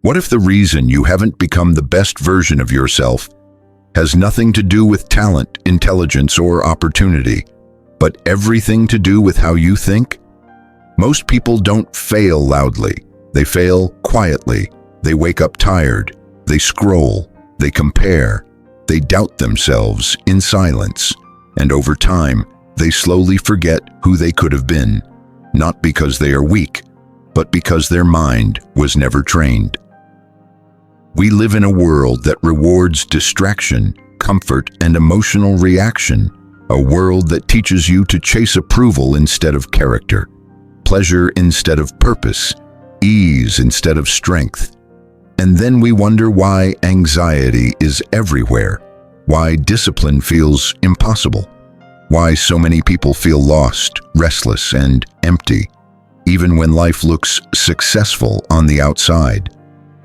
What if the reason you haven't become the best version of yourself has nothing to do with talent, intelligence, or opportunity, but everything to do with how you think? Most people don't fail loudly. They fail quietly. They wake up tired. They scroll. They compare. They doubt themselves in silence. And over time, they slowly forget who they could have been, not because they are weak, but because their mind was never trained. We live in a world that rewards distraction, comfort, and emotional reaction, a world that teaches you to chase approval instead of character, pleasure instead of purpose, ease instead of strength. And then we wonder why anxiety is everywhere, why discipline feels impossible, why so many people feel lost, restless, and empty, even when life looks successful on the outside.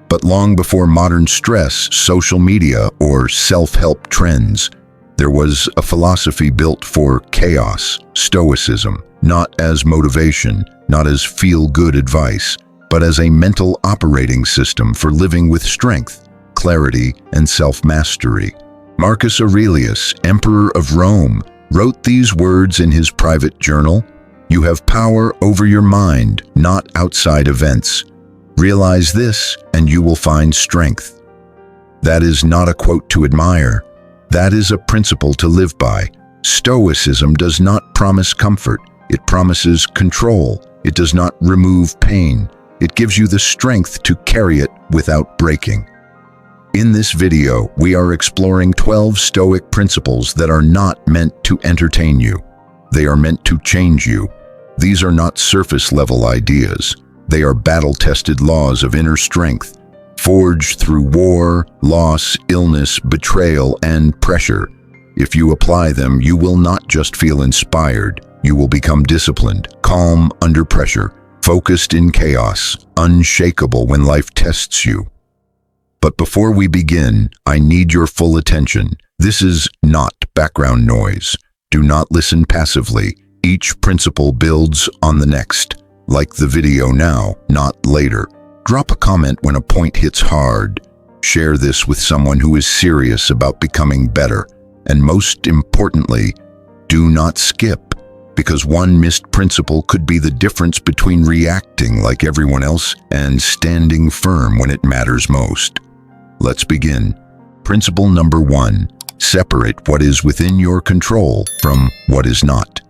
But long before modern stress, social media, or self-help trends, there was a philosophy built for chaos, Stoicism, not as motivation, not as feel-good advice, but as a mental operating system for living with strength, clarity, and self-mastery. Marcus Aurelius, Emperor of Rome, wrote these words in his private journal: "You have power over your mind, not outside events. Realize this, and you will find strength." That is not a quote to admire. That is a principle to live by. Stoicism does not promise comfort. It promises control. It does not remove pain. It gives you the strength to carry it without breaking. In this video, we are exploring 12 Stoic principles that are not meant to entertain you. They are meant to change you. These are not surface-level ideas. They are battle-tested laws of inner strength, forged through war, loss, illness, betrayal, and pressure. If you apply them, you will not just feel inspired. You will become disciplined, calm under pressure, focused in chaos, unshakable when life tests you. But before we begin, I need your full attention. This is not background noise. Do not listen passively. Each principle builds on the next. Like the video now, not later. Drop a comment when a point hits hard. Share this with someone who is serious about becoming better. And most importantly, do not skip, because one missed principle could be the difference between reacting like everyone else and standing firm when it matters most. Let's begin. Principle number 1. Separate what is within your control from what is not.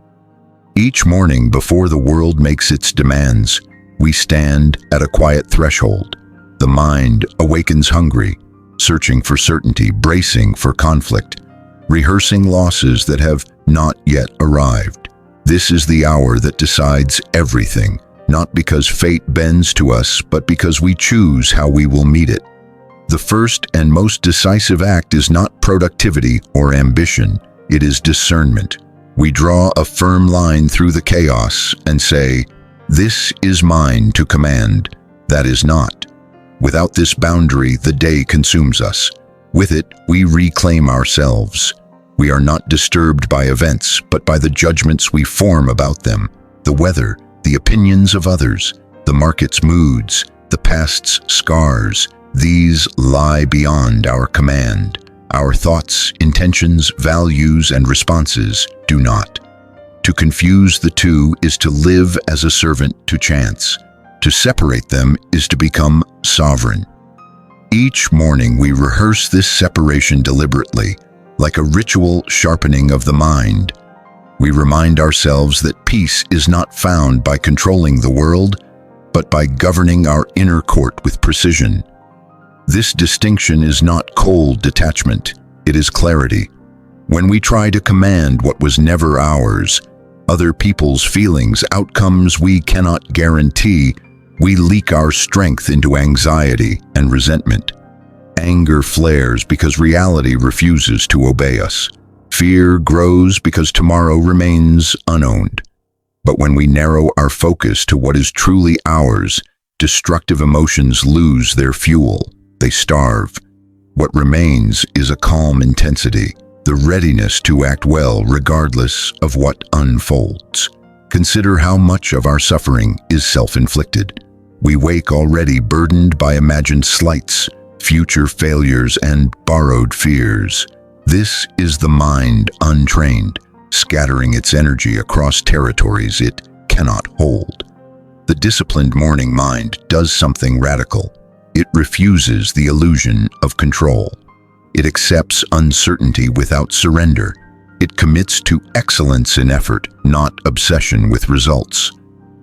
Each morning before the world makes its demands, we stand at a quiet threshold. The mind awakens hungry, searching for certainty, bracing for conflict, rehearsing losses that have not yet arrived. This is the hour that decides everything, not because fate bends to us, but because we choose how we will meet it. The first and most decisive act is not productivity or ambition, it is discernment. We draw a firm line through the chaos and say, "This is mine to command, that is not." Without this boundary, the day consumes us. With it, we reclaim ourselves. We are not disturbed by events, but by the judgments we form about them, the weather, the opinions of others, the market's moods, the past's scars. These lie beyond our command. Our thoughts, intentions, values, and responses do not. To confuse the two is to live as a servant to chance. To separate them is to become sovereign. Each morning we rehearse this separation deliberately, like a ritual sharpening of the mind. We remind ourselves that peace is not found by controlling the world, but by governing our inner court with precision. This distinction is not cold detachment, it is clarity. When we try to command what was never ours, other people's feelings, outcomes we cannot guarantee, we leak our strength into anxiety and resentment. Anger flares because reality refuses to obey us. Fear grows because tomorrow remains unowned. But when we narrow our focus to what is truly ours, destructive emotions lose their fuel. They starve. What remains is a calm intensity, the readiness to act well regardless of what unfolds. Consider how much of our suffering is self-inflicted. We wake already burdened by imagined slights, future failures, and borrowed fears. This is the mind untrained, scattering its energy across territories it cannot hold. The disciplined morning mind does something radical. It refuses the illusion of control. It accepts uncertainty without surrender. It commits to excellence in effort, not obsession with results.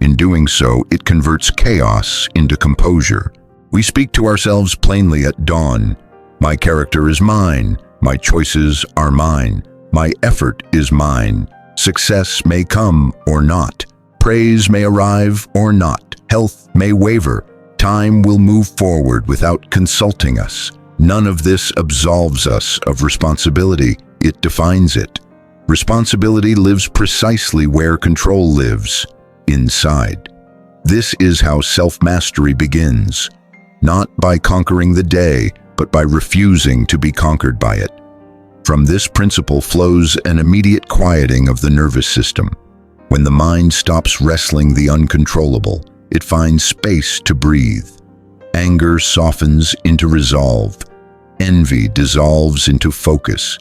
In doing so, it converts chaos into composure. We speak to ourselves plainly at dawn. My character is mine. My choices are mine. My effort is mine. Success may come or not. Praise may arrive or not. Health may waver. Time will move forward without consulting us. None of this absolves us of responsibility. It defines it. Responsibility lives precisely where control lives, inside. This is how self-mastery begins, not by conquering the day, but by refusing to be conquered by it. From this principle flows an immediate quieting of the nervous system. When the mind stops wrestling the uncontrollable, it finds space to breathe. Anger softens into resolve. Envy dissolves into focus.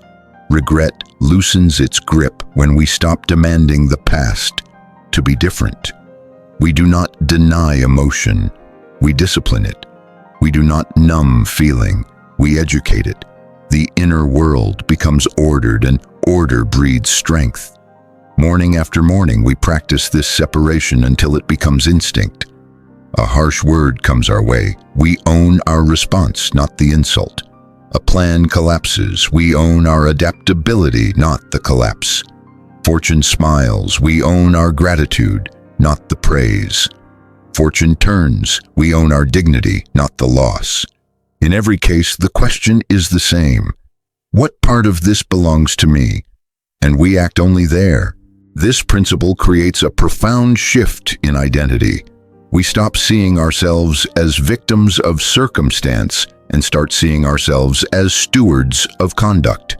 Regret loosens its grip when we stop demanding the past to be different. We do not deny emotion. We discipline it. We do not numb feeling. We educate it. The inner world becomes ordered, and order breeds strength. Morning after morning, we practice this separation until it becomes instinct. A harsh word comes our way. We own our response, not the insult. A plan collapses. We own our adaptability, not the collapse. Fortune smiles. We own our gratitude, not the praise. Fortune turns. We own our dignity, not the loss. In every case, the question is the same. What part of this belongs to me? And we act only there. This principle creates a profound shift in identity. We stop seeing ourselves as victims of circumstance and start seeing ourselves as stewards of conduct.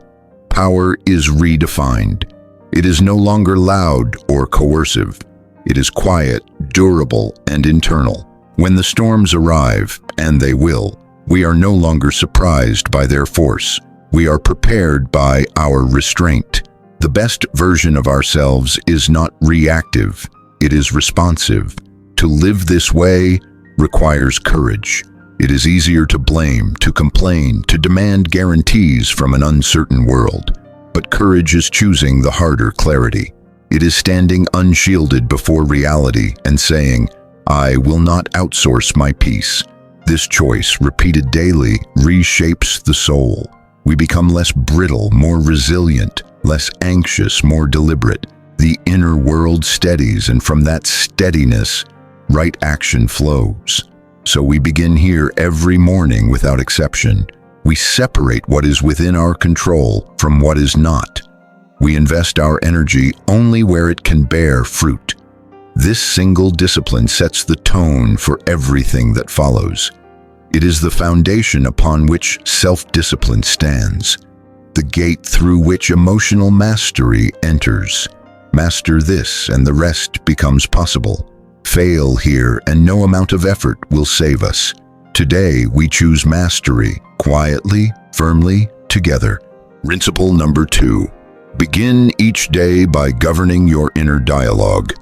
Power is redefined. It is no longer loud or coercive. It is quiet, durable, and internal. When the storms arrive, and they will, we are no longer surprised by their force. We are prepared by our restraint. The best version of ourselves is not reactive, it is responsive. To live this way requires courage. It is easier to blame, to complain, to demand guarantees from an uncertain world. But courage is choosing the harder clarity. It is standing unshielded before reality and saying, I will not outsource my peace. This choice, repeated daily, reshapes the soul. We become less brittle, more resilient, less anxious, more deliberate. The inner world steadies, and from that steadiness, right action flows. So we begin here every morning without exception. We separate what is within our control from what is not. We invest our energy only where it can bear fruit. This single discipline sets the tone for everything that follows. It is the foundation upon which self-discipline stands, the gate through which emotional mastery enters. Master this, and the rest becomes possible. Fail here, and no amount of effort will save us. Today, we choose mastery, quietly, firmly, together. Principle number 2. Begin each day by governing your inner dialogue.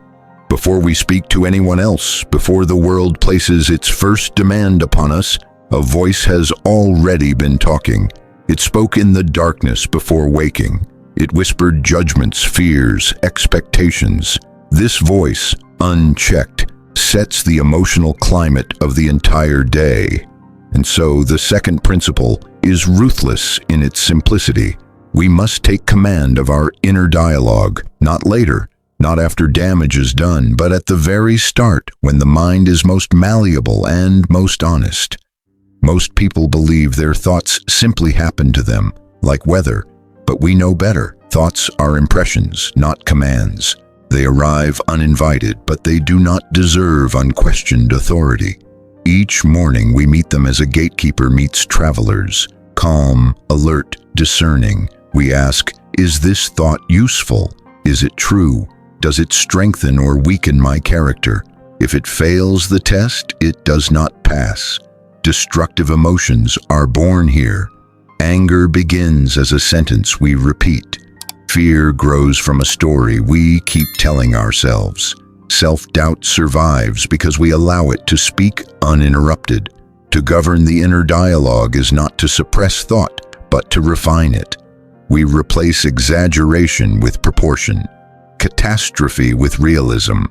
Before we speak to anyone else, before the world places its first demand upon us, a voice has already been talking. It spoke in the darkness before waking. It whispered judgments, fears, expectations. This voice, unchecked, sets the emotional climate of the entire day. And so the second principle is ruthless in its simplicity. We must take command of our inner dialogue, not later, not after damage is done, but at the very start, when the mind is most malleable and most honest. Most people believe their thoughts simply happen to them, like weather, but we know better. Thoughts are impressions, not commands. They arrive uninvited, but they do not deserve unquestioned authority. Each morning we meet them as a gatekeeper meets travelers, calm, alert, discerning. We ask, is this thought useful? Is it true? Does it strengthen or weaken my character? If it fails the test, it does not pass. Destructive emotions are born here. Anger begins as a sentence we repeat. Fear grows from a story we keep telling ourselves. Self-doubt survives because we allow it to speak uninterrupted. To govern the inner dialogue is not to suppress thought, but to refine it. We replace exaggeration with proportion, catastrophe with realism,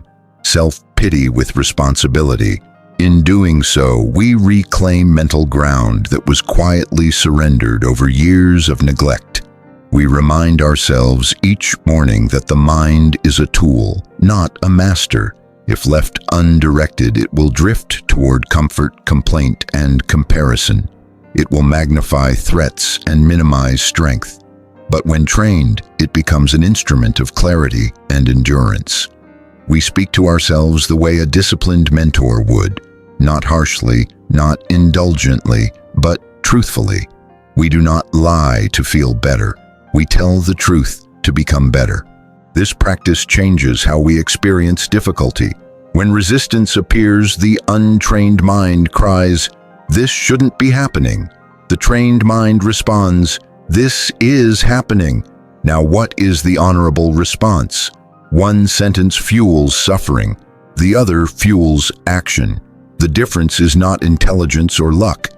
self-pity with responsibility. In doing so, we reclaim mental ground that was quietly surrendered over years of neglect. We remind ourselves each morning that the mind is a tool, not a master. If left undirected, it will drift toward comfort, complaint, and comparison. It will magnify threats and minimize strength. But when trained, it becomes an instrument of clarity and endurance. We speak to ourselves the way a disciplined mentor would, not harshly, not indulgently, but truthfully. We do not lie to feel better. We tell the truth to become better. This practice changes how we experience difficulty. When resistance appears, the untrained mind cries, "This shouldn't be happening." The trained mind responds, "This is happening." Now, what is the honorable response? One sentence fuels suffering, the other fuels action. The difference is not intelligence or luck.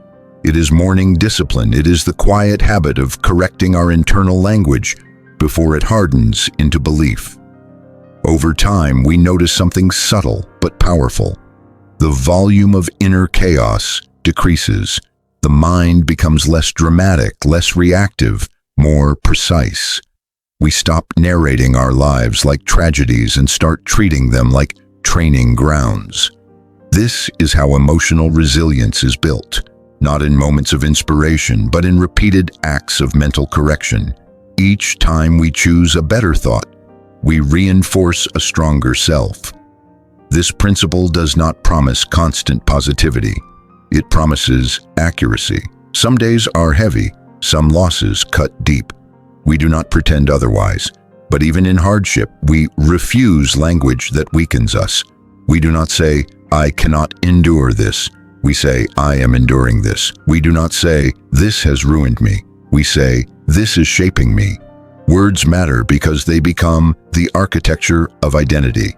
It is morning discipline. It is the quiet habit of correcting our internal language before it hardens into belief. Over time, we notice something subtle but powerful. The volume of inner chaos decreases. The mind becomes less dramatic, less reactive, more precise. We stop narrating our lives like tragedies and start treating them like training grounds. This is how emotional resilience is built, not in moments of inspiration, but in repeated acts of mental correction. Each time we choose a better thought, we reinforce a stronger self. This principle does not promise constant positivity. It promises accuracy. Some days are heavy, some losses cut deep. We do not pretend otherwise, but even in hardship, we refuse language that weakens us. We do not say, "I cannot endure this." We say, "I am enduring this." We do not say, "This has ruined me." We say, "This is shaping me." Words matter because they become the architecture of identity.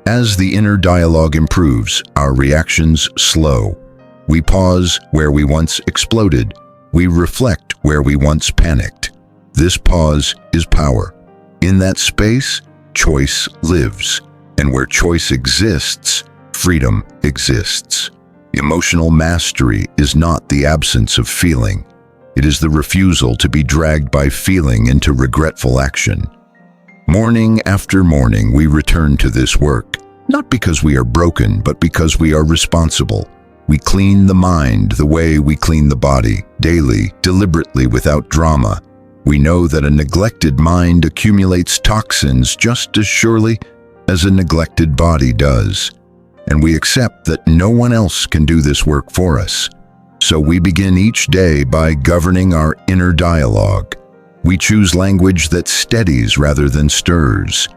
As the inner dialogue improves, our reactions slow. We pause where we once exploded. We reflect where we once panicked. This pause is power. In that space, choice lives. And where choice exists, freedom exists. Emotional mastery is not the absence of feeling. It is the refusal to be dragged by feeling into regretful action. Morning after morning, we return to this work, not because we are broken, but because we are responsible. We clean the mind the way we clean the body, daily, deliberately, without drama. We know that a neglected mind accumulates toxins just as surely as a neglected body does. And we accept that no one else can do this work for us. So we begin each day by governing our inner dialogue. We choose language that steadies rather than stirs.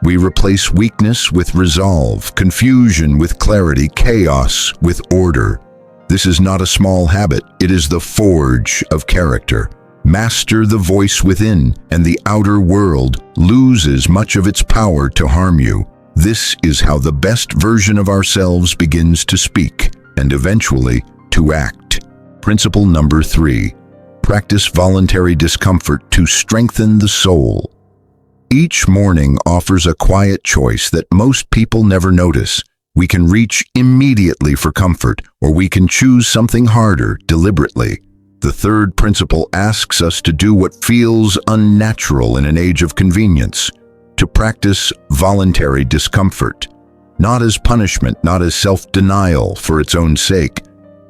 We replace weakness with resolve, confusion with clarity, chaos with order. This is not a small habit. It is the forge of character. Master the voice within, and the outer world loses much of its power to harm you. This is how the best version of ourselves begins to speak, and eventually to act. Principle number 3. Practice voluntary discomfort to strengthen the soul. Each morning offers a quiet choice that most people never notice. We can reach immediately for comfort, or we can choose something harder deliberately. The third principle asks us to do what feels unnatural in an age of convenience, to practice voluntary discomfort, not as punishment, not as self-denial for its own sake,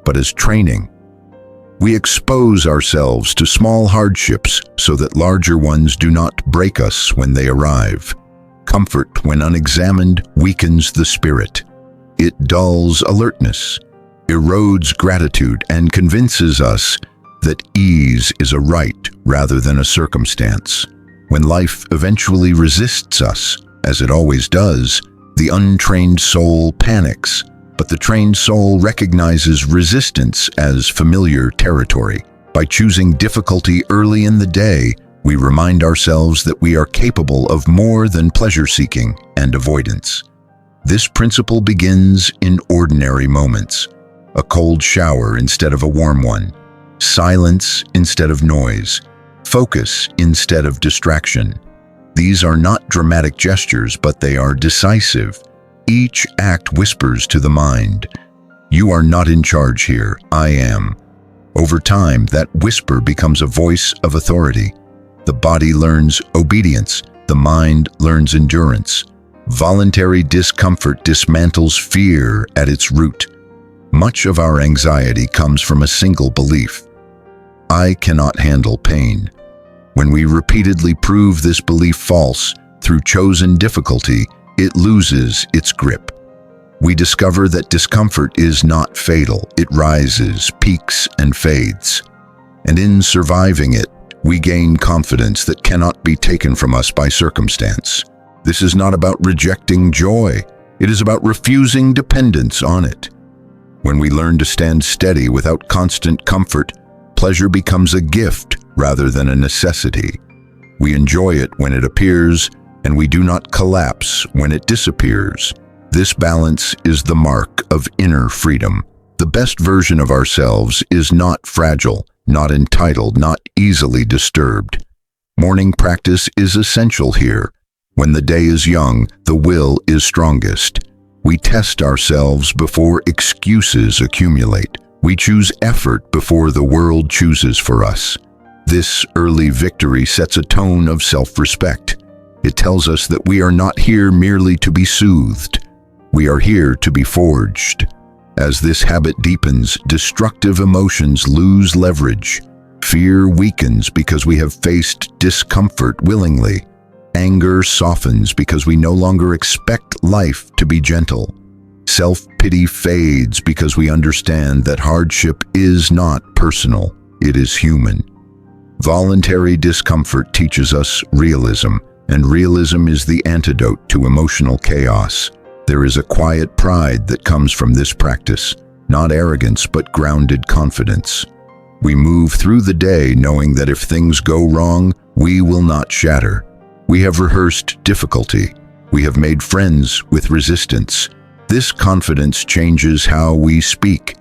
but as training. We expose ourselves to small hardships so that larger ones do not break us when they arrive. Comfort, when unexamined, weakens the spirit. It dulls alertness, erodes gratitude, and convinces us that ease is a right rather than a circumstance. When life eventually resists us, as it always does, The untrained soul panics, but the trained soul recognizes resistance as familiar territory. By choosing difficulty early in the day, we remind ourselves that we are capable of more than pleasure-seeking and avoidance. This principle begins in ordinary moments: a cold shower instead of a warm one, silence instead of noise, focus instead of distraction. These are not dramatic gestures, but they are decisive. Each act whispers to the mind, "You are not in charge here, I am." Over time, that whisper becomes a voice of authority. The body learns obedience, the mind learns endurance. Voluntary discomfort dismantles fear at its root. Much of our anxiety comes from a single belief: I cannot handle pain. When we repeatedly prove this belief false through chosen difficulty, it loses its grip. We discover that discomfort is not fatal. It rises, peaks, and fades. And in surviving it, we gain confidence that cannot be taken from us by circumstance. This is not about rejecting joy. It is about refusing dependence on it. When we learn to stand steady without constant comfort, pleasure becomes a gift rather than a necessity. We enjoy it when it appears, and we do not collapse when it disappears. This balance is the mark of inner freedom. The best version of ourselves is not fragile, not entitled, not easily disturbed. Morning practice is essential here. When the day is young, the will is strongest. We test ourselves before excuses accumulate. We choose effort before the world chooses for us. This early victory sets a tone of self-respect. It tells us that we are not here merely to be soothed. We are here to be forged. As this habit deepens, destructive emotions lose leverage. Fear weakens because we have faced discomfort willingly. Anger softens because we no longer expect life to be gentle. Self-pity fades because we understand that hardship is not personal, it is human. Voluntary discomfort teaches us realism, and realism is the antidote to emotional chaos. There is a quiet pride that comes from this practice, not arrogance but grounded confidence. We move through the day knowing that if things go wrong, we will not shatter. We have rehearsed difficulty. We have made friends with resistance. This confidence changes how we speak,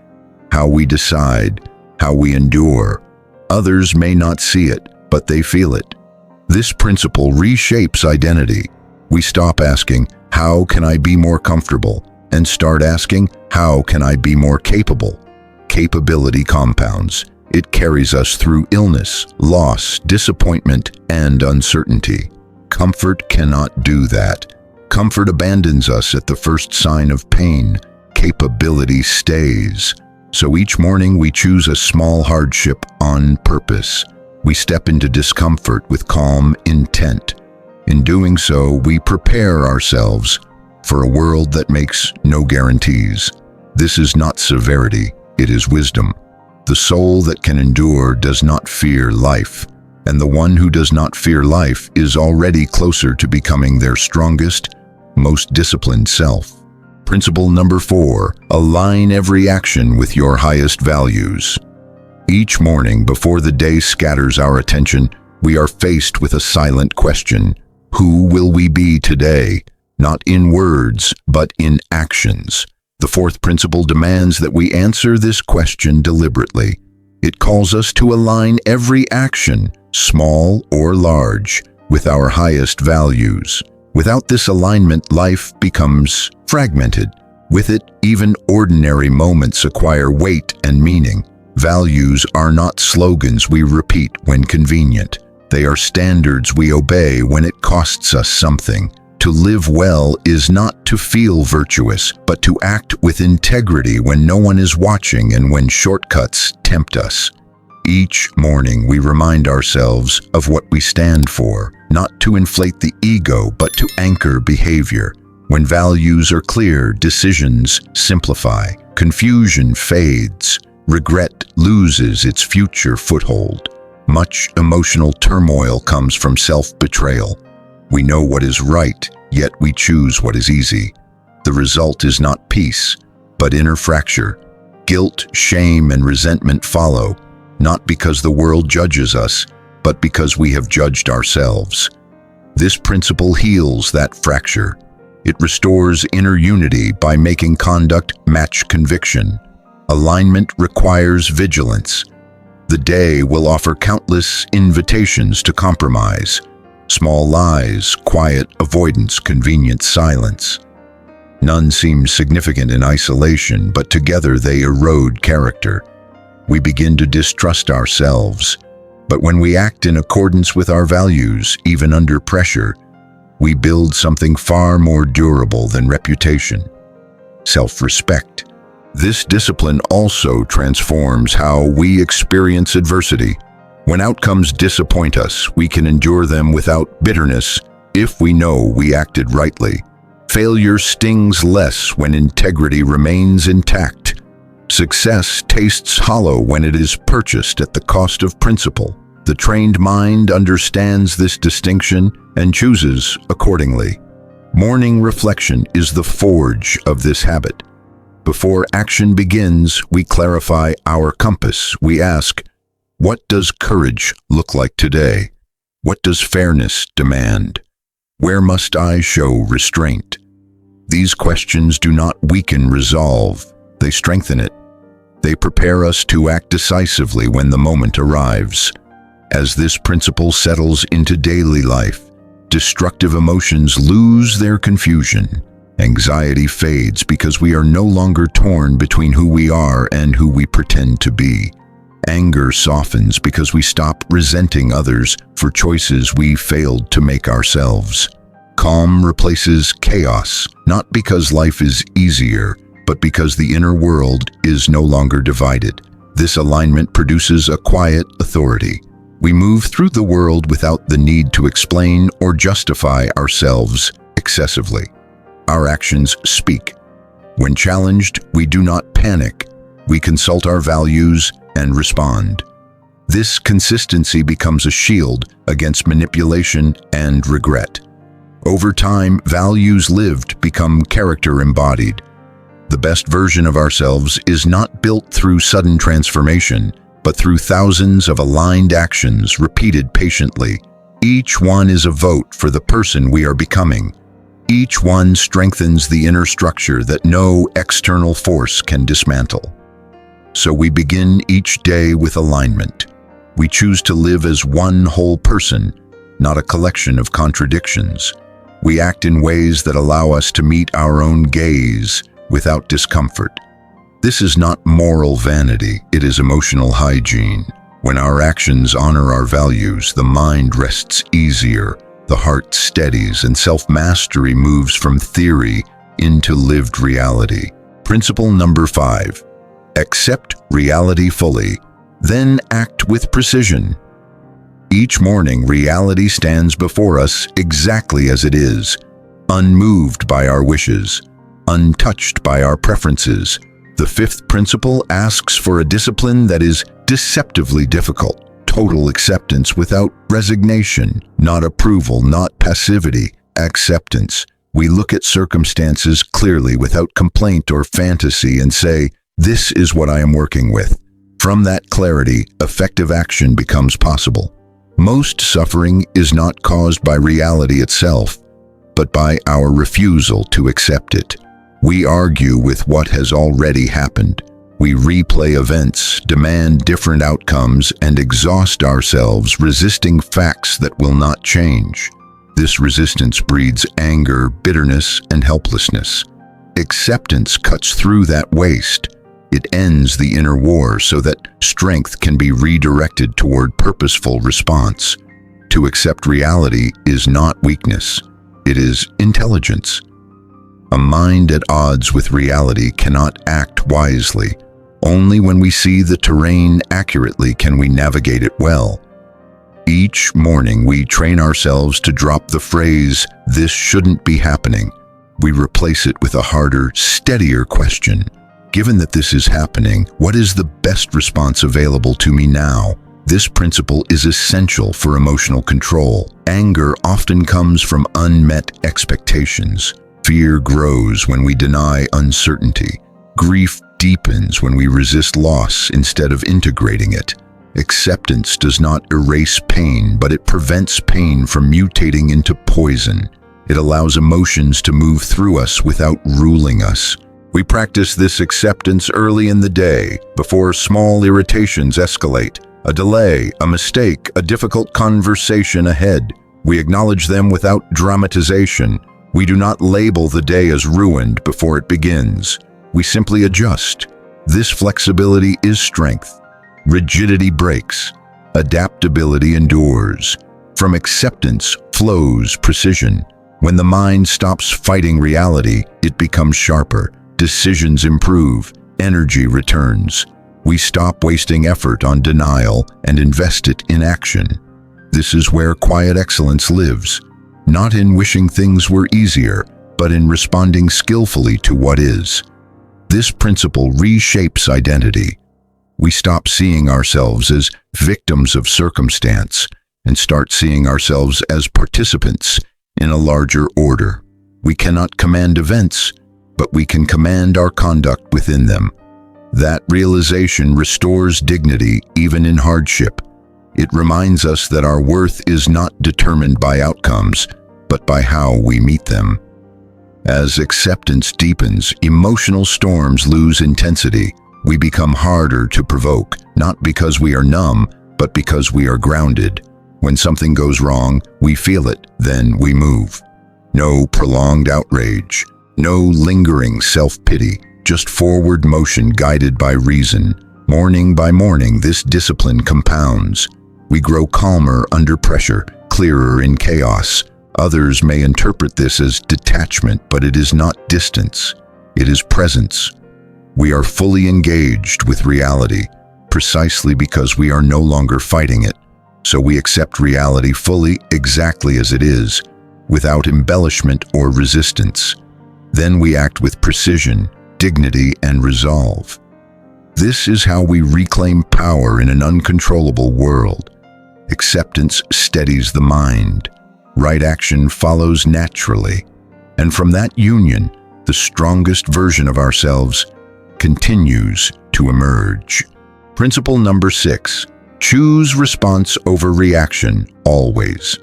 how we decide, how we endure. Others may not see it, but they feel it. This principle reshapes identity. We stop asking, "How can I be more comfortable?" and start asking, "How can I be more capable?" Capability compounds. It carries us through illness, loss, disappointment, and uncertainty. Comfort cannot do that. Comfort abandons us at the first sign of pain. Capability stays. So each morning we choose a small hardship on purpose. We step into discomfort with calm intent. In doing so, we prepare ourselves for a world that makes no guarantees. This is not severity, it is wisdom. The soul that can endure does not fear life, and the one who does not fear life is already closer to becoming their strongest, most disciplined self. Principle number 4, align every action with your highest values. Each morning, before the day scatters our attention, we are faced with a silent question. Who will we be today? Not in words, but in actions. The 4th principle demands that we answer this question deliberately. It calls us to align every action, small or large, with our highest values. Without this alignment, life becomes fragmented. With it, even ordinary moments acquire weight and meaning. Values are not slogans we repeat when convenient. They are standards we obey when it costs us something. To live well is not to feel virtuous, but to act with integrity when no one is watching and when shortcuts tempt us. Each morning we remind ourselves of what we stand for, not to inflate the ego, but to anchor behavior. When values are clear, decisions simplify, confusion fades, regret loses its future foothold. Much emotional turmoil comes from self-betrayal. We know what is right, yet we choose what is easy. The result is not peace, but inner fracture. Guilt, shame, and resentment follow, not because the world judges us, but because we have judged ourselves. This principle heals that fracture. It restores inner unity by making conduct match conviction. Alignment requires vigilance. The day will offer countless invitations to compromise. Small lies, quiet avoidance, convenient silence. None seem significant in isolation, but together they erode character. We begin to distrust ourselves. But when we act in accordance with our values, even under pressure, we build something far more durable than reputation: self-respect. This discipline also transforms how we experience adversity. When outcomes disappoint us, we can endure them without bitterness if we know we acted rightly. Failure stings less when integrity remains intact. Success tastes hollow when it is purchased at the cost of principle. The trained mind understands this distinction and chooses accordingly. Morning reflection is the forge of this habit. Before action begins, we clarify our compass. We ask, what does courage look like today? What does fairness demand? Where must I show restraint? These questions do not weaken resolve, they strengthen it. They prepare us to act decisively when the moment arrives. As this principle settles into daily life, destructive emotions lose their confusion. Anxiety fades because we are no longer torn between who we are and who we pretend to be. Anger softens because we stop resenting others for choices we failed to make ourselves. Calm replaces chaos, not because life is easier, but because the inner world is no longer divided. This alignment produces a quiet authority. We move through the world without the need to explain or justify ourselves excessively. Our actions speak. When challenged, we do not panic. We consult our values and respond. This consistency becomes a shield against manipulation and regret. Over time, values lived become character embodied. The best version of ourselves is not built through sudden transformation, but through thousands of aligned actions repeated patiently. Each one is a vote for the person we are becoming. Each one strengthens the inner structure that no external force can dismantle. So we begin each day with alignment. We choose to live as one whole person, not a collection of contradictions. We act in ways that allow us to meet our own gaze without discomfort. This is not moral vanity, it is emotional hygiene. When our actions honor our values, the mind rests easier, the heart steadies, and self-mastery moves from theory into lived reality. Principle number 5. Accept reality fully, then act with precision. Each morning, reality stands before us exactly as it is, unmoved by our wishes, untouched by our preferences. The 5th principle asks for a discipline that is deceptively difficult. Total acceptance without resignation, not approval, not passivity, acceptance. We look at circumstances clearly without complaint or fantasy and say, this is what I am working with. From that clarity, effective action becomes possible. Most suffering is not caused by reality itself, but by our refusal to accept it. We argue with what has already happened. We replay events, demand different outcomes, and exhaust ourselves resisting facts that will not change. This resistance breeds anger, bitterness, and helplessness. Acceptance cuts through that waste. It ends the inner war so that strength can be redirected toward purposeful response. To accept reality is not weakness. It is intelligence. A mind at odds with reality cannot act wisely. Only when we see the terrain accurately can we navigate it well. Each morning we train ourselves to drop the phrase, "This shouldn't be happening." We replace it with a harder, steadier question. Given that this is happening, what is the best response available to me now? This principle is essential for emotional control. Anger often comes from unmet expectations. Fear grows when we deny uncertainty. Grief deepens when we resist loss instead of integrating it. Acceptance does not erase pain, but it prevents pain from mutating into poison. It allows emotions to move through us without ruling us. We practice this acceptance early in the day, before small irritations escalate. A delay, a mistake, a difficult conversation ahead. We acknowledge them without dramatization. We do not label the day as ruined before it begins. We simply adjust. This flexibility is strength. Rigidity breaks. Adaptability endures. From acceptance flows precision. When the mind stops fighting reality, it becomes sharper. Decisions improve. Energy returns. We stop wasting effort on denial and invest it in action. This is where quiet excellence lives, not in wishing things were easier, but in responding skillfully to what is. This principle reshapes identity. We stop seeing ourselves as victims of circumstance and start seeing ourselves as participants in a larger order. We cannot command events, but we can command our conduct within them. That realization restores dignity even in hardship. It reminds us that our worth is not determined by outcomes, but by how we meet them. As acceptance deepens, emotional storms lose intensity. We become harder to provoke, not because we are numb, but because we are grounded. When something goes wrong, we feel it, then we move. No prolonged outrage, no lingering self-pity, just forward motion guided by reason. Morning by morning, this discipline compounds. We grow calmer under pressure, clearer in chaos. Others may interpret this as detachment, but it is not distance. It is presence. We are fully engaged with reality, precisely because we are no longer fighting it. So we accept reality fully, exactly as it is, without embellishment or resistance. Then we act with precision, dignity, and resolve. This is how we reclaim power in an uncontrollable world. Acceptance steadies the mind. Right action follows naturally. And from that union, the strongest version of ourselves continues to emerge. Principle number 6. Choose response over reaction, always.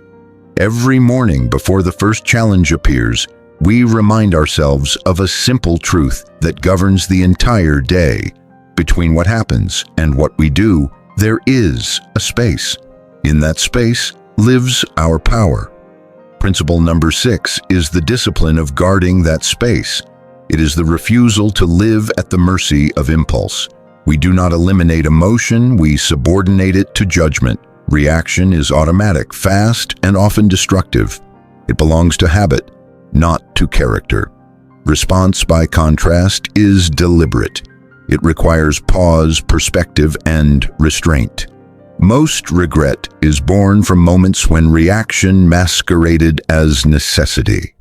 Every morning before the first challenge appears, we remind ourselves of a simple truth that governs the entire day. Between what happens and what we do, there is a space. In that space lives our power. Principle number 6 is the discipline of guarding that space. It is the refusal to live at the mercy of impulse. We do not eliminate emotion, we subordinate it to judgment. Reaction is automatic, fast, and often destructive. It belongs to habit, not to character. Response, by contrast, is deliberate. It requires pause, perspective, and restraint. Most regret is born from moments when reaction masqueraded as necessity.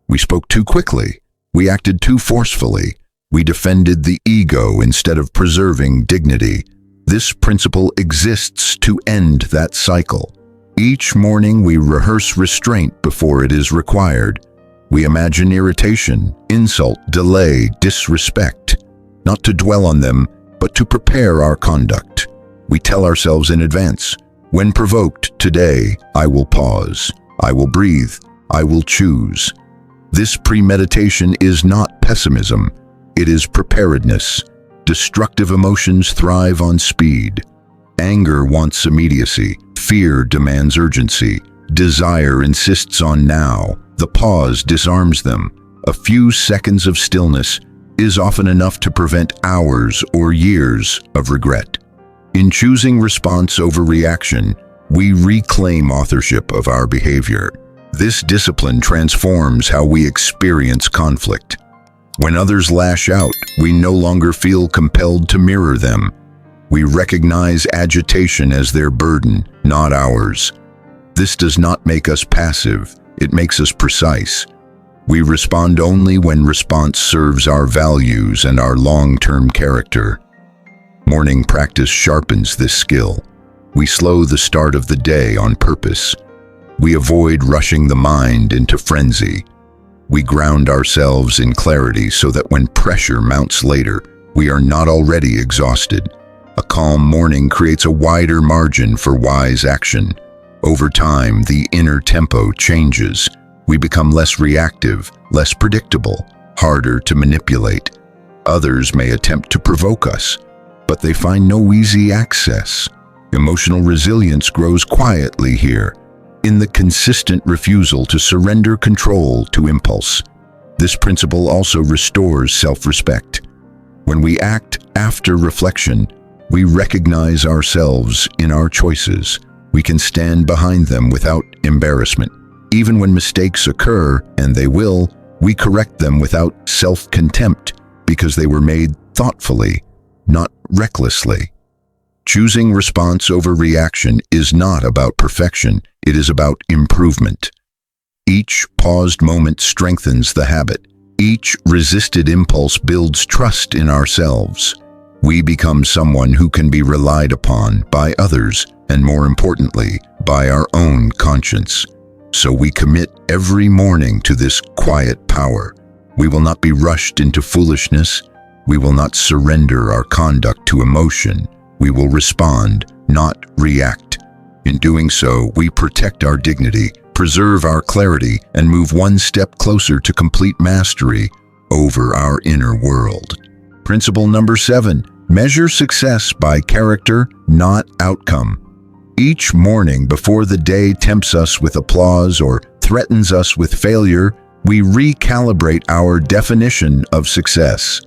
We spoke too quickly. We acted too forcefully. We defended the ego instead of preserving dignity. This principle exists to end that cycle. Each morning we rehearse restraint before it is required. We imagine irritation, insult, delay, disrespect, not to dwell on them, but to prepare our conduct. We tell ourselves in advance, when provoked today, I will pause, I will breathe, I will choose. This premeditation is not pessimism, it is preparedness. Destructive emotions thrive on speed. Anger wants immediacy, fear demands urgency, desire insists on now. The pause disarms them. A few seconds of stillness is often enough to prevent hours or years of regret. In choosing response over reaction, we reclaim authorship of our behavior. This discipline transforms how we experience conflict. When others lash out, we no longer feel compelled to mirror them. We recognize agitation as their burden, not ours. This does not make us passive, it makes us precise. We respond only when response serves our values and our long-term character. Morning practice sharpens this skill. We slow the start of the day on purpose. We avoid rushing the mind into frenzy. We ground ourselves in clarity so that when pressure mounts later, we are not already exhausted. A calm morning creates a wider margin for wise action. Over time, the inner tempo changes. We become less reactive, less predictable, harder to manipulate. Others may attempt to provoke us, but they find no easy access. Emotional resilience grows quietly here, in the consistent refusal to surrender control to impulse. This principle also restores self-respect. When we act after reflection, we recognize ourselves in our choices. We can stand behind them without embarrassment. Even when mistakes occur, and they will, we correct them without self-contempt because they were made thoughtfully, not recklessly. Choosing response over reaction is not about perfection, it is about improvement. Each paused moment strengthens the habit. Each resisted impulse builds trust in ourselves. We become someone who can be relied upon by others, and more importantly, by our own conscience. So we commit every morning to this quiet power. We will not be rushed into foolishness. We will not surrender our conduct to emotion. We will respond, not react. In doing so, we protect our dignity, preserve our clarity, and move one step closer to complete mastery over our inner world. Principle number 7, measure success by character, not outcome. Each morning before the day tempts us with applause or threatens us with failure, we recalibrate our definition of success.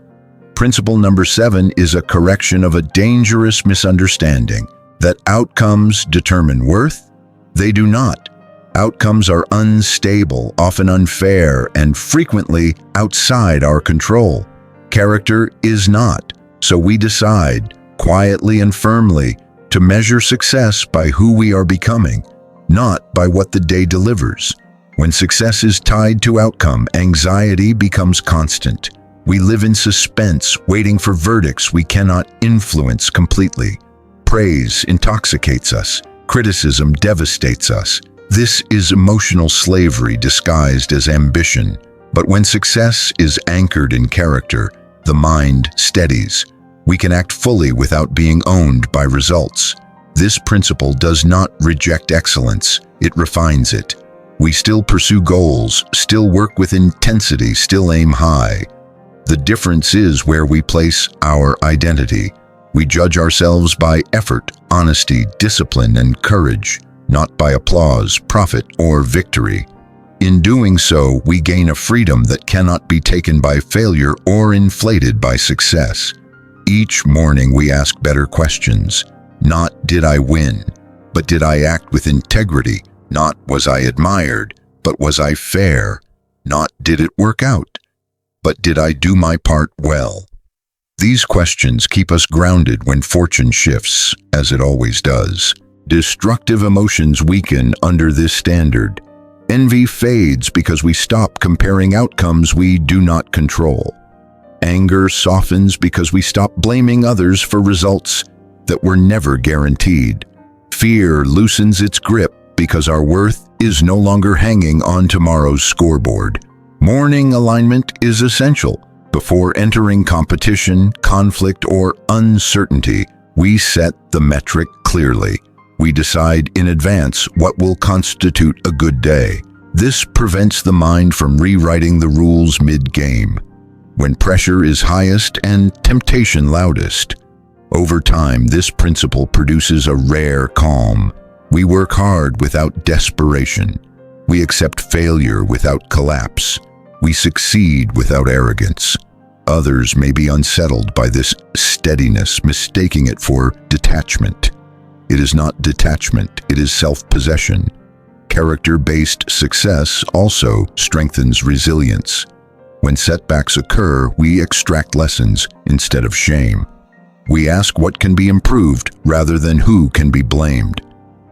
Principle number 7 is a correction of a dangerous misunderstanding that outcomes determine worth. They do not. Outcomes are unstable, often unfair, and frequently outside our control. Character is not, so we decide, quietly and firmly, to measure success by who we are becoming, not by what the day delivers. When success is tied to outcome, anxiety becomes constant. We live in suspense, waiting for verdicts we cannot influence completely. Praise intoxicates us. Criticism devastates us. This is emotional slavery disguised as ambition. But when success is anchored in character, the mind steadies. We can act fully without being owned by results. This principle does not reject excellence, it refines it. We still pursue goals, still work with intensity, still aim high. The difference is where we place our identity. We judge ourselves by effort, honesty, discipline, and courage, not by applause, profit, or victory. In doing so, we gain a freedom that cannot be taken by failure or inflated by success. Each morning we ask better questions. Not did I win, but did I act with integrity? Not was I admired, but was I fair? Not did it work out, but did I do my part well? These questions keep us grounded when fortune shifts, as it always does. Destructive emotions weaken under this standard. Envy fades because we stop comparing outcomes we do not control. Anger softens because we stop blaming others for results that were never guaranteed. Fear loosens its grip because our worth is no longer hanging on tomorrow's scoreboard. Morning alignment is essential. Before entering competition, conflict, or uncertainty, we set the metric clearly. We decide in advance what will constitute a good day. This prevents the mind from rewriting the rules mid-game, when pressure is highest and temptation loudest. Over time, this principle produces a rare calm. We work hard without desperation. We accept failure without collapse. We succeed without arrogance. Others may be unsettled by this steadiness, mistaking it for detachment. It is not detachment, it is self-possession. Character-based success also strengthens resilience. When setbacks occur, we extract lessons instead of shame. We ask what can be improved rather than who can be blamed.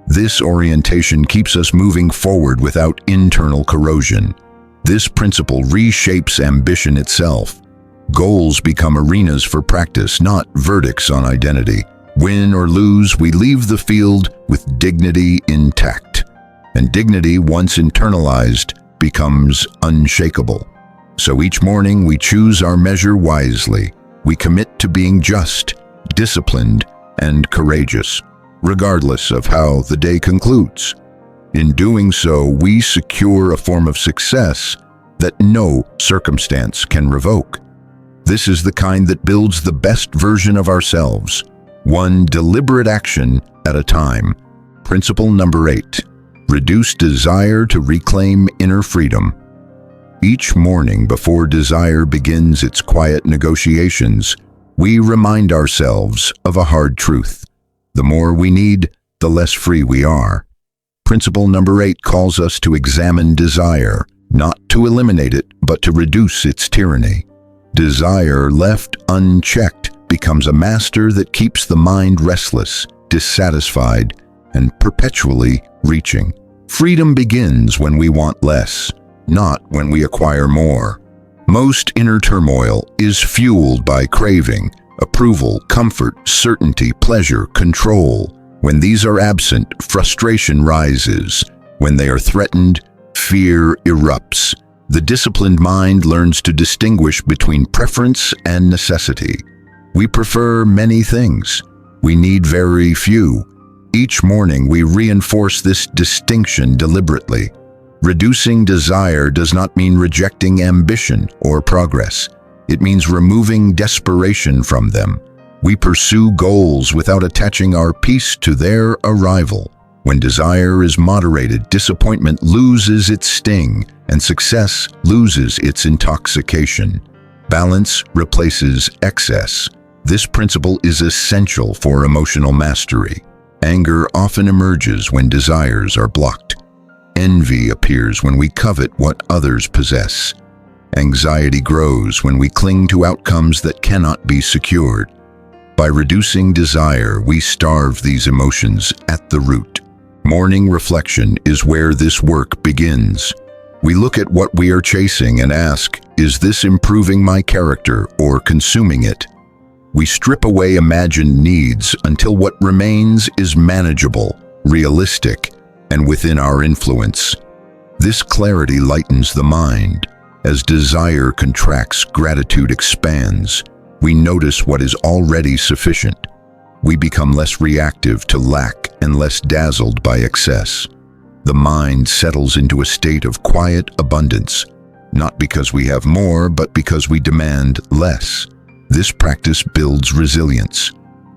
This orientation keeps us moving forward without internal corrosion. This principle reshapes ambition itself. Goals become arenas for practice, not verdicts on identity. Win or lose, we leave the field with dignity intact. And dignity, once internalized, becomes unshakable. So each morning we choose our measure wisely. We commit to being just, disciplined, and courageous, regardless of how the day concludes. In doing so, we secure a form of success that no circumstance can revoke. This is the kind that builds the best version of ourselves, one deliberate action at a time. Principle number 8. Reduce desire to reclaim inner freedom. Each morning before desire begins its quiet negotiations, we remind ourselves of a hard truth. The more we need, the less free we are. Principle number 8 calls us to examine desire, not to eliminate it, but to reduce its tyranny. Desire left unchecked becomes a master that keeps the mind restless, dissatisfied, and perpetually reaching. Freedom begins when we want less, not when we acquire more. Most inner turmoil is fueled by craving, approval, comfort, certainty, pleasure, control. When these are absent, frustration rises. When they are threatened, fear erupts. The disciplined mind learns to distinguish between preference and necessity. We prefer many things. We need very few. Each morning we reinforce this distinction deliberately. Reducing desire does not mean rejecting ambition or progress. It means removing desperation from them. We pursue goals without attaching our peace to their arrival. When desire is moderated, disappointment loses its sting, and success loses its intoxication. Balance replaces excess. This principle is essential for emotional mastery. Anger often emerges when desires are blocked. Envy appears when we covet what others possess. Anxiety grows when we cling to outcomes that cannot be secured. By reducing desire, we starve these emotions at the root. Morning reflection is where this work begins. We look at what we are chasing and ask, is this improving my character or consuming it? We strip away imagined needs until what remains is manageable, realistic, and within our influence. This clarity lightens the mind. As desire contracts, gratitude expands. We notice what is already sufficient. We become less reactive to lack and less dazzled by excess. The mind settles into a state of quiet abundance, not because we have more, but because we demand less. This practice builds resilience.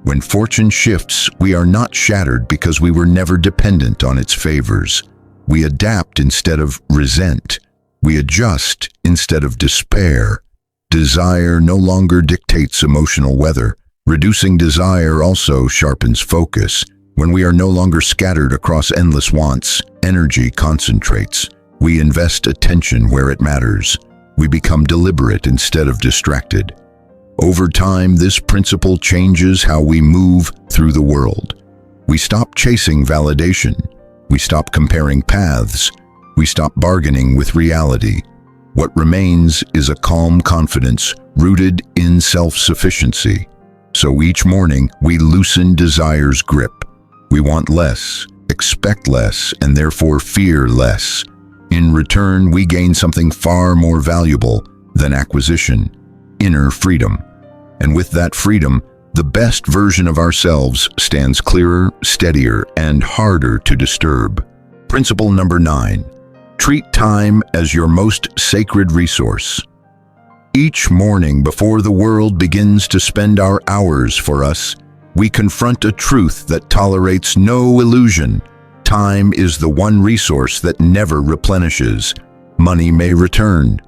When fortune shifts, we are not shattered because we were never dependent on its favors. We adapt instead of resent. We adjust instead of despair. Desire no longer dictates emotional weather. Reducing desire also sharpens focus. When we are no longer scattered across endless wants, energy concentrates. We invest attention where it matters. We become deliberate instead of distracted. Over time, this principle changes how we move through the world. We stop chasing validation. We stop comparing paths. We stop bargaining with reality. What remains is a calm confidence rooted in self-sufficiency. So each morning, we loosen desire's grip. We want less, expect less, and therefore fear less. In return, we gain something far more valuable than acquisition: inner freedom. And with that freedom, the best version of ourselves stands clearer, steadier, and harder to disturb. Principle number 9. Treat time as your most sacred resource. Each morning before the world begins to spend our hours for us, we confront a truth that tolerates no illusion. Time is the one resource that never replenishes. Money may return.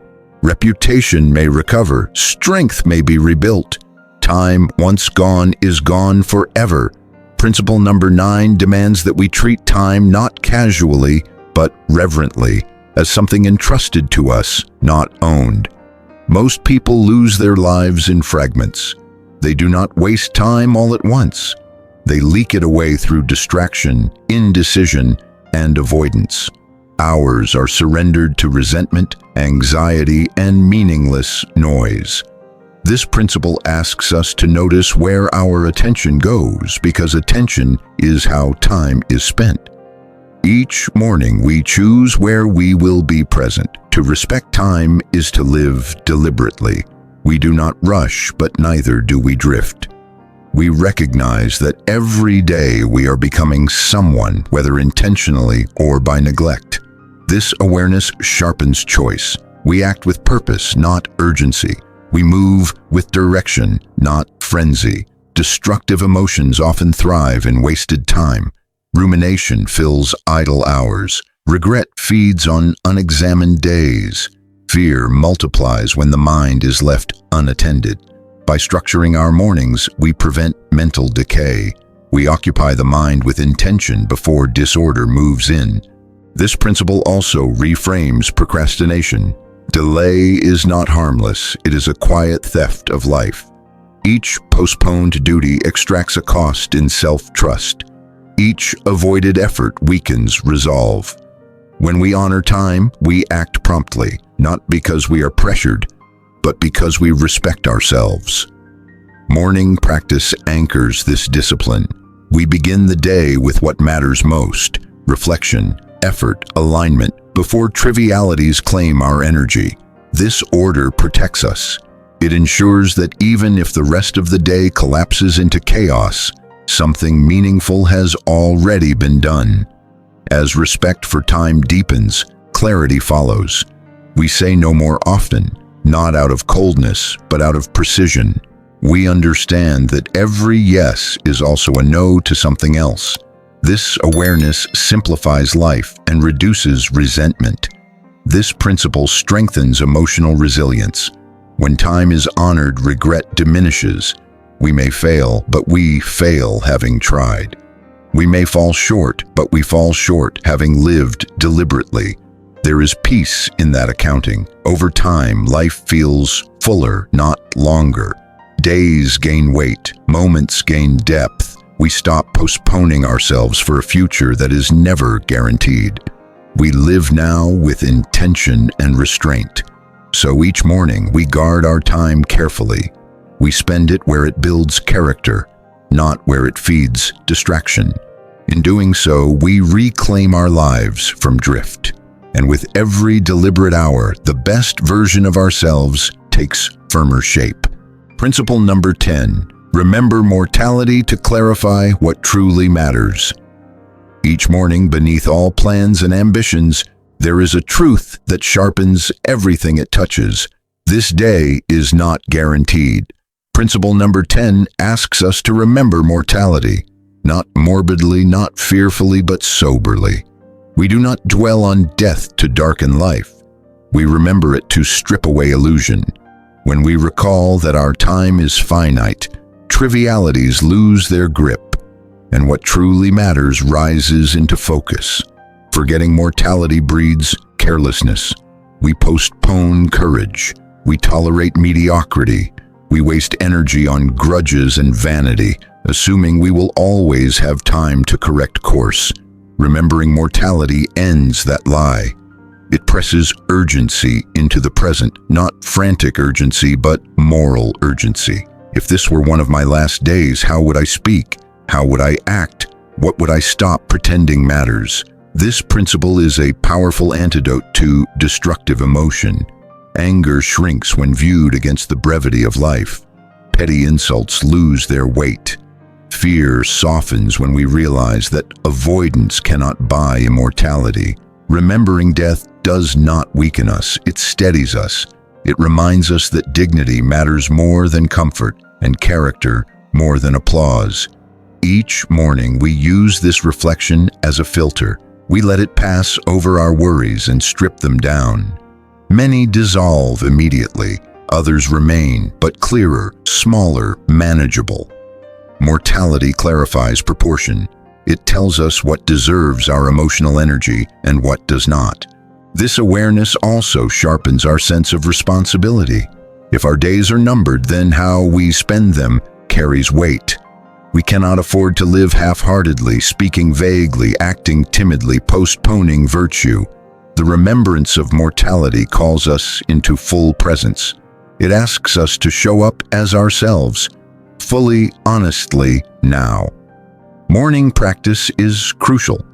Reputation may recover. Strength may be rebuilt. Time, once gone, is gone forever. Principle number 9 demands that we treat time not casually, but reverently, as something entrusted to us, not owned. Most people lose their lives in fragments. They do not waste time all at once. They leak it away through distraction, indecision, and avoidance. Hours are surrendered to resentment, anxiety, and meaningless noise. This principle asks us to notice where our attention goes, because attention is how time is spent. Each morning we choose where we will be present. To respect time is to live deliberately. We do not rush, but neither do we drift. We recognize that every day we are becoming someone, whether intentionally or by neglect. This awareness sharpens choice. We act with purpose, not urgency. We move with direction, not frenzy. Destructive emotions often thrive in wasted time. Rumination fills idle hours. Regret feeds on unexamined days. Fear multiplies when the mind is left unattended. By structuring our mornings, we prevent mental decay. We occupy the mind with intention before disorder moves in. This principle also reframes procrastination. Delay is not harmless, it is a quiet theft of life. Each postponed duty extracts a cost in self-trust. Each avoided effort weakens resolve. When we honor time, we act promptly, not because we are pressured, but because we respect ourselves. Morning practice anchors this discipline. We begin the day with what matters most: reflection, effort, alignment, before trivialities claim our energy. This order protects us. It ensures that even if the rest of the day collapses into chaos, something meaningful has already been done. As respect for time deepens, clarity follows. We say no more often, not out of coldness, but out of precision. We understand that every yes is also a no to something else. This awareness simplifies life and reduces resentment. This principle strengthens emotional resilience. When time is honored, regret diminishes. We may fail, but we fail having tried. We may fall short, but we fall short having lived deliberately. There is peace in that accounting. Over time, life feels fuller, not longer. Days gain weight, moments gain depth. We stop postponing ourselves for a future that is never guaranteed. We live now with intention and restraint. So each morning we guard our time carefully. We spend it where it builds character, not where it feeds distraction. In doing so, we reclaim our lives from drift. And with every deliberate hour, the best version of ourselves takes firmer shape. Principle number 10. Remember mortality to clarify what truly matters. Each morning, beneath all plans and ambitions, there is a truth that sharpens everything it touches. This day is not guaranteed. Principle number 10 asks us to remember mortality, not morbidly, not fearfully, but soberly. We do not dwell on death to darken life. We remember it to strip away illusion. When we recall that our time is finite, trivialities lose their grip, and what truly matters rises into focus. Forgetting mortality breeds carelessness. We postpone courage. We tolerate mediocrity. We waste energy on grudges and vanity, assuming we will always have time to correct course. Remembering mortality ends that lie. It presses urgency into the present, not frantic urgency, but moral urgency. If this were one of my last days, how would I speak? How would I act? What would I stop pretending matters? This principle is a powerful antidote to destructive emotion. Anger shrinks when viewed against the brevity of life. Petty insults lose their weight. Fear softens when we realize that avoidance cannot buy immortality. Remembering death does not weaken us, it steadies us. It reminds us that dignity matters more than comfort and character more than applause. Each morning we use this reflection as a filter. We let it pass over our worries and strip them down. Many dissolve immediately, others remain, but clearer, smaller, manageable. Mortality clarifies proportion. It tells us what deserves our emotional energy and what does not. This awareness also sharpens our sense of responsibility. If our days are numbered, then how we spend them carries weight. We cannot afford to live half-heartedly, speaking vaguely, acting timidly, postponing virtue. The remembrance of mortality calls us into full presence. It asks us to show up as ourselves, fully, honestly, now. Morning practice is crucial.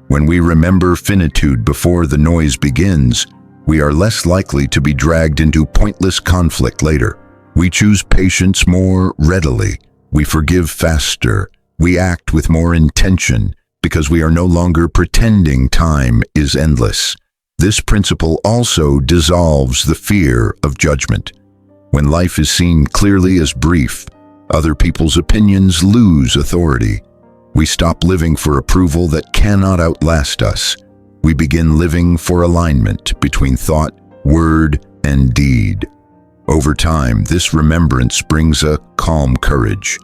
When we remember finitude before the noise begins, we are less likely to be dragged into pointless conflict later. We choose patience more readily. We forgive faster. We act with more intention because we are no longer pretending time is endless. This principle also dissolves the fear of judgment. When life is seen clearly as brief, other people's opinions lose authority. We stop living for approval that cannot outlast us. We begin living for alignment between thought, word, and deed. Over time, this remembrance brings a calm courage.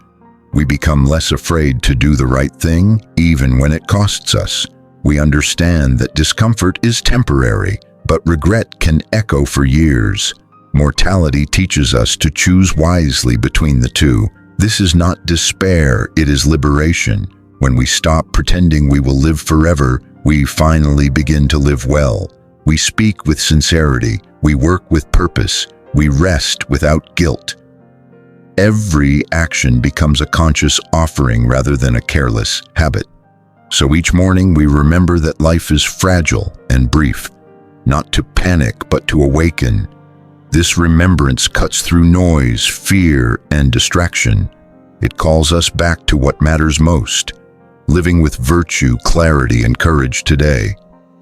We become less afraid to do the right thing, even when it costs us. We understand that discomfort is temporary, but regret can echo for years. Mortality teaches us to choose wisely between the two. This is not despair, it is liberation. When we stop pretending we will live forever, we finally begin to live well. We speak with sincerity, we work with purpose, we rest without guilt. Every action becomes a conscious offering rather than a careless habit. So each morning we remember that life is fragile and brief, not to panic but to awaken. This remembrance cuts through noise, fear, and distraction. It calls us back to what matters most, living with virtue, clarity, and courage today.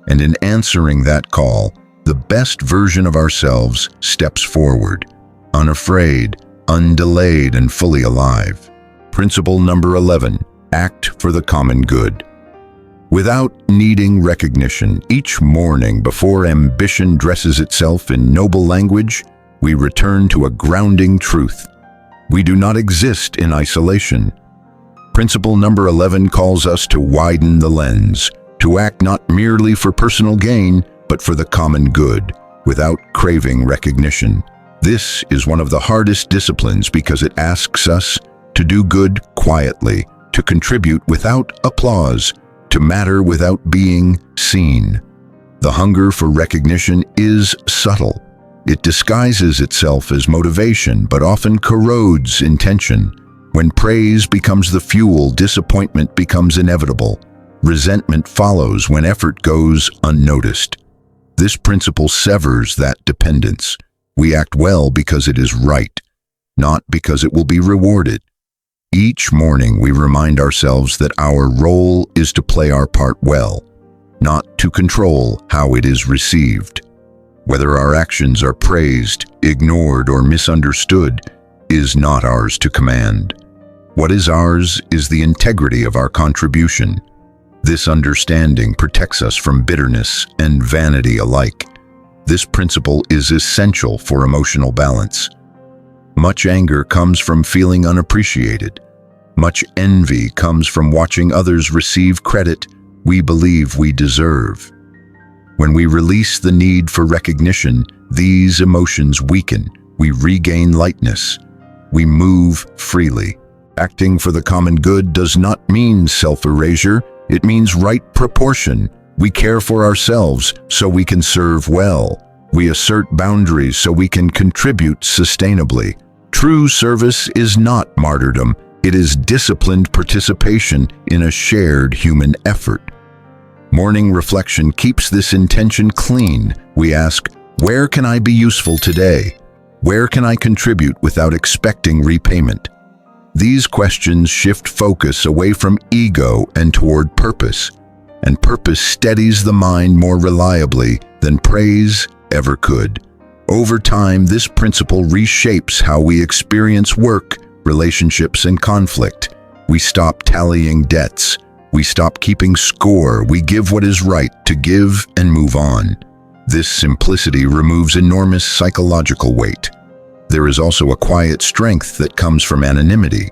And in answering that call, the best version of ourselves steps forward, unafraid, undelayed, and fully alive. Principle number 11, act for the common good. Without needing recognition, each morning before ambition dresses itself in noble language, we return to a grounding truth. We do not exist in isolation. Principle number 11 calls us to widen the lens, to act not merely for personal gain, but for the common good, without craving recognition. This is one of the hardest disciplines because it asks us to do good quietly, to contribute without applause, to matter without being seen. The hunger for recognition is subtle. It disguises itself as motivation, but often corrodes intention. When praise becomes the fuel, disappointment becomes inevitable. Resentment follows when effort goes unnoticed. This principle severs that dependence. We act well because it is right, not because it will be rewarded. Each morning we remind ourselves that our role is to play our part well, not to control how it is received. Whether our actions are praised, ignored, or misunderstood is not ours to command. What is ours is the integrity of our contribution. This understanding protects us from bitterness and vanity alike. This principle is essential for emotional balance. Much anger comes from feeling unappreciated. Much envy comes from watching others receive credit we believe we deserve. When we release the need for recognition, these emotions weaken. We regain lightness. We move freely. Acting for the common good does not mean self-erasure. It means right proportion. We care for ourselves so we can serve well. We assert boundaries so we can contribute sustainably. True service is not martyrdom. It is disciplined participation in a shared human effort. Morning reflection keeps this intention clean. We ask, where can I be useful today? Where can I contribute without expecting repayment? These questions shift focus away from ego and toward purpose, and purpose steadies the mind more reliably than praise ever could. Over time, this principle reshapes how we experience work, relationships, and conflict. We stop tallying debts. We stop keeping score. We give what is right to give and move on. This simplicity removes enormous psychological weight. There is also a quiet strength that comes from anonymity.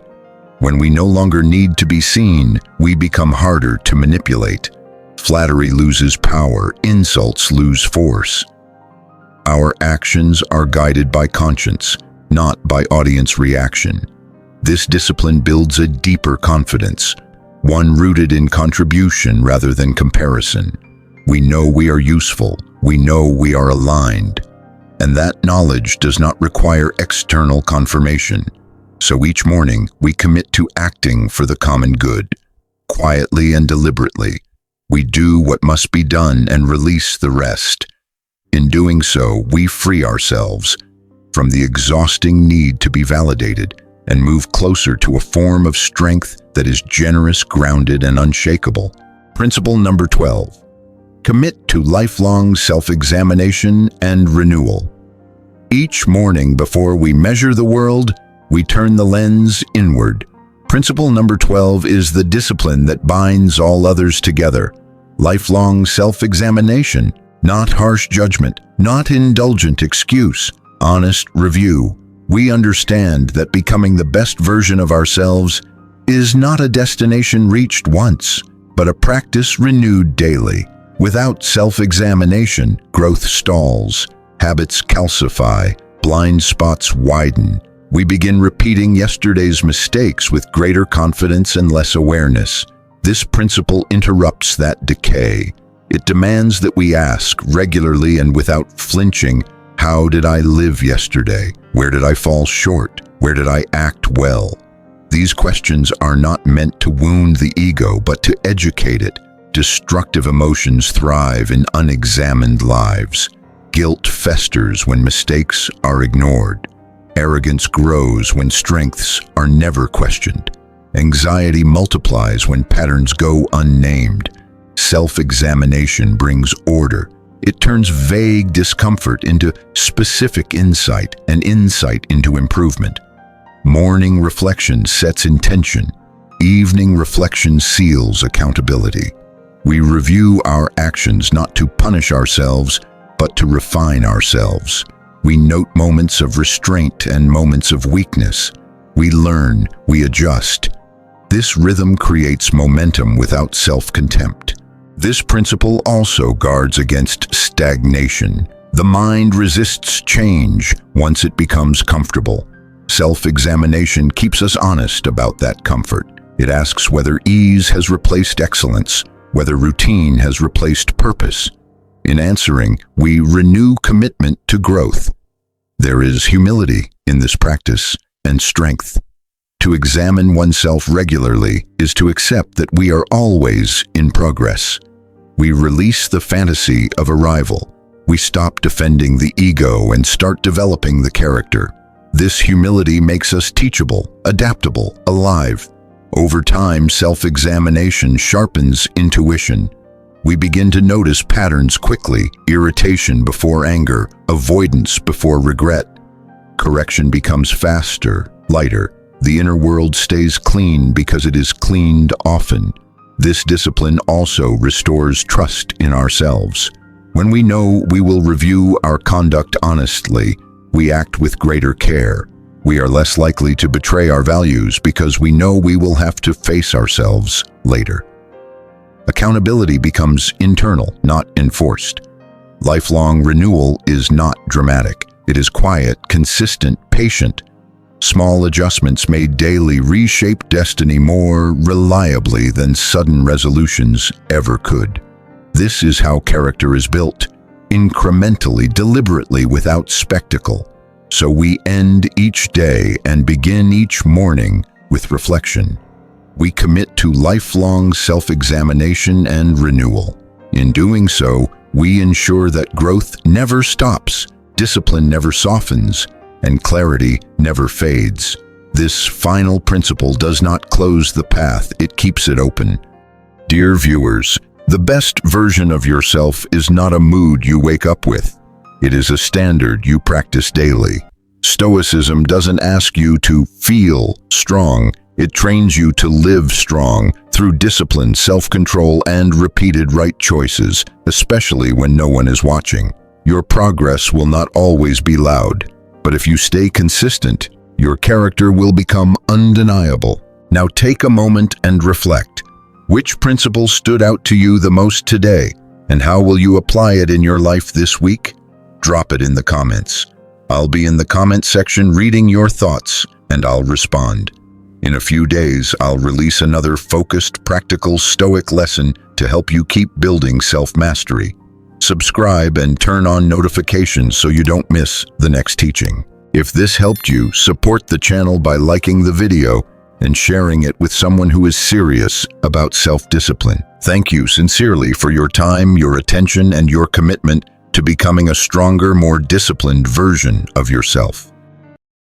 When we no longer need to be seen, we become harder to manipulate. Flattery loses power, insults lose force. Our actions are guided by conscience, not by audience reaction. This discipline builds a deeper confidence, one rooted in contribution rather than comparison. We know we are useful, we know we are aligned, and that knowledge does not require external confirmation. So each morning, we commit to acting for the common good, quietly and deliberately. We do what must be done and release the rest. In doing so, we free ourselves from the exhausting need to be validated and move closer to a form of strength that is generous, grounded, and unshakable. Principle number 12. Commit to lifelong self-examination and renewal. Each morning before we measure the world, we turn the lens inward. Principle number 12 is the discipline that binds all others together. Lifelong self-examination, not harsh judgment, not indulgent excuse, honest review. We understand that becoming the best version of ourselves is not a destination reached once, but a practice renewed daily. Without self-examination, growth stalls, habits calcify, blind spots widen. We begin repeating yesterday's mistakes with greater confidence and less awareness. This principle interrupts that decay. It demands that we ask regularly and without flinching, how did I live yesterday? Where did I fall short? Where did I act well? These questions are not meant to wound the ego, but to educate it. Destructive emotions thrive in unexamined lives. Guilt festers when mistakes are ignored. Arrogance grows when strengths are never questioned. Anxiety multiplies when patterns go unnamed. Self-examination brings order. It turns vague discomfort into specific insight, and insight into improvement. Morning reflection sets intention. Evening reflection seals accountability. We review our actions not to punish ourselves, but to refine ourselves. We note moments of restraint and moments of weakness. We learn, we adjust. This rhythm creates momentum without self-contempt. This principle also guards against stagnation. The mind resists change once it becomes comfortable. Self-examination keeps us honest about that comfort. It asks whether ease has replaced excellence, whether routine has replaced purpose. In answering, we renew commitment to growth. There is humility in this practice and strength. To examine oneself regularly is to accept that we are always in progress. We release the fantasy of arrival. We stop defending the ego and start developing the character. This humility makes us teachable, adaptable, alive. Over time, self-examination sharpens intuition. We begin to notice patterns quickly, irritation before anger, avoidance before regret. Correction becomes faster, lighter. The inner world stays clean because it is cleaned often. This discipline also restores trust in ourselves. When we know we will review our conduct honestly, we act with greater care. We are less likely to betray our values because we know we will have to face ourselves later. Accountability becomes internal, not enforced. Lifelong renewal is not dramatic. It is quiet, consistent, patient. Small adjustments made daily reshape destiny more reliably than sudden resolutions ever could. This is how character is built, incrementally, deliberately, without spectacle. So we end each day and begin each morning with reflection. We commit to lifelong self-examination and renewal. In doing so, we ensure that growth never stops, discipline never softens, and clarity never fades. This final principle does not close the path, it keeps it open. Dear viewers, the best version of yourself is not a mood you wake up with. It is a standard you practice daily. Stoicism doesn't ask you to feel strong. It trains you to live strong through discipline, self-control, and repeated right choices, especially when no one is watching. Your progress will not always be loud, but if you stay consistent, your character will become undeniable. Now take a moment and reflect. Which principle stood out to you the most today, and how will you apply it in your life this week? Drop it in the comments. I'll be in the comment section reading your thoughts, and I'll respond. In a few days, I'll release another focused, practical Stoic lesson to help you keep building self-mastery. Subscribe and turn on notifications so you don't miss the next teaching. If this helped you, support the channel by liking the video and sharing it with someone who is serious about self-discipline. Thank you sincerely for your time, your attention, and your commitment to becoming a stronger, more disciplined version of yourself.